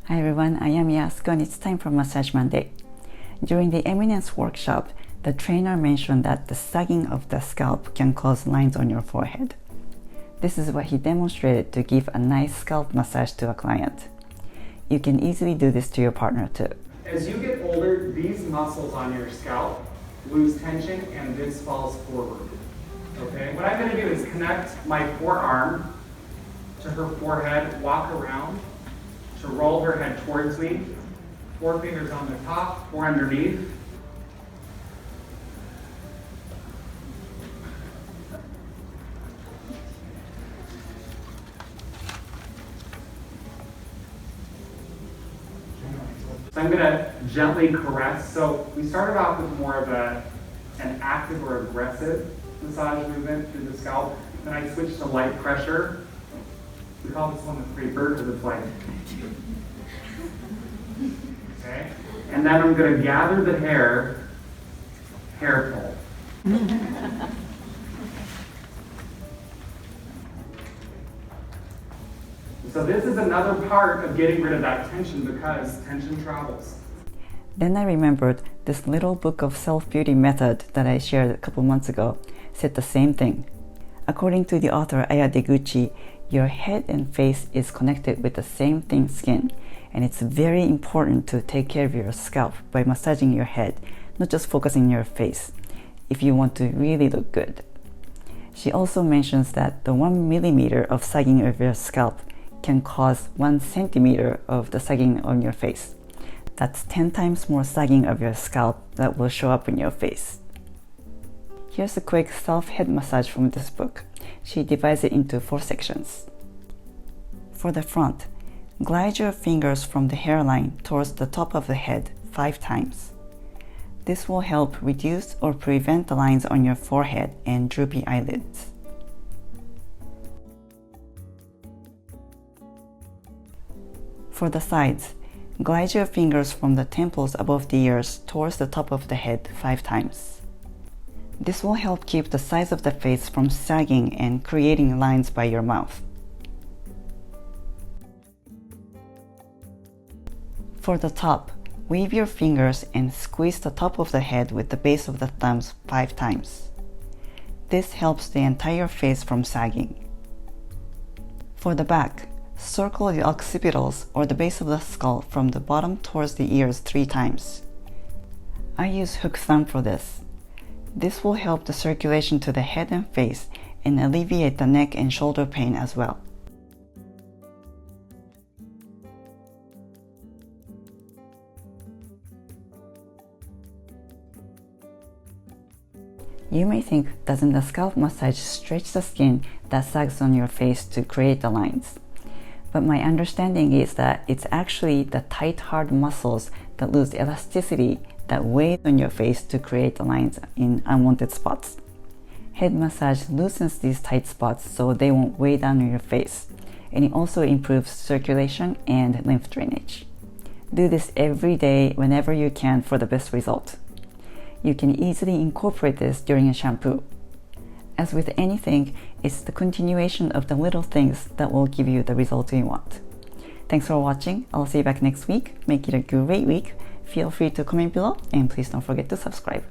Hi everyone, I am Yasuko and it's time for Massage Monday. During the Eminence workshop, the trainer mentioned that the sagging of the scalp can cause lines on your forehead. This is what he demonstrated to give a nice scalp massage to a client. You can easily do this to your partner too. As you get older, these muscles on your scalp lose tension and this falls forward. Okay? What I'm going to do is connect my forearm to her forehead, walk around, to roll her head towards me, 4 fingers on the top, 4 underneath. So I'm going to gently caress. So we started off with more of an active or aggressive massage movement through the scalp. Then I switched to light pressure. We call this one the creeper because it's like, okay? And then I'm going to gather the hair pull. So this is another part of getting rid of that tension because tension travels. Then I remembered this little book of self-beauty method that I shared a couple months ago said the same thing. According to the author Aya Deguchi, your head and face is connected with the same thin skin, and it's very important to take care of your scalp by massaging your head, not just focusing on your face, if you want to really look good. She also mentions that the 1 millimeter of sagging of your scalp can cause 1 centimeter of the sagging on your face. That's 10 times more sagging of your scalp that will show up in your face. Here's a quick self-head massage from this book. She divides it into 4 sections. For the front, glide your fingers from the hairline towards the top of the head 5 times. This will help reduce or prevent the lines on your forehead and droopy eyelids. For the sides, glide your fingers from the temples above the ears towards the top of the head 5 times. This will help keep the sides of the face from sagging and creating lines by your mouth. For the top, wave your fingers and squeeze the top of the head with the base of the thumbs 5 times. This helps the entire face from sagging. For the back, circle the occipitals or the base of the skull from the bottom towards the ears 3 times. I use hook thumb for this. This will help the circulation to the head and face and alleviate the neck and shoulder pain as well. You may think, doesn't the scalp massage stretch the skin that sags on your face to create the lines? But my understanding is that it's actually the tight, hard muscles that lose elasticity that weigh on your face to create the lines in unwanted spots. Head massage loosens these tight spots so they won't weigh down on your face, and it also improves circulation and lymph drainage. Do this every day whenever you can for the best result. You can easily incorporate this during a shampoo. As with anything, it's the continuation of the little things that will give you the results you want. Thanks for watching. I'll see you back next week. Make it a great week. Feel free to comment below and please don't forget to subscribe.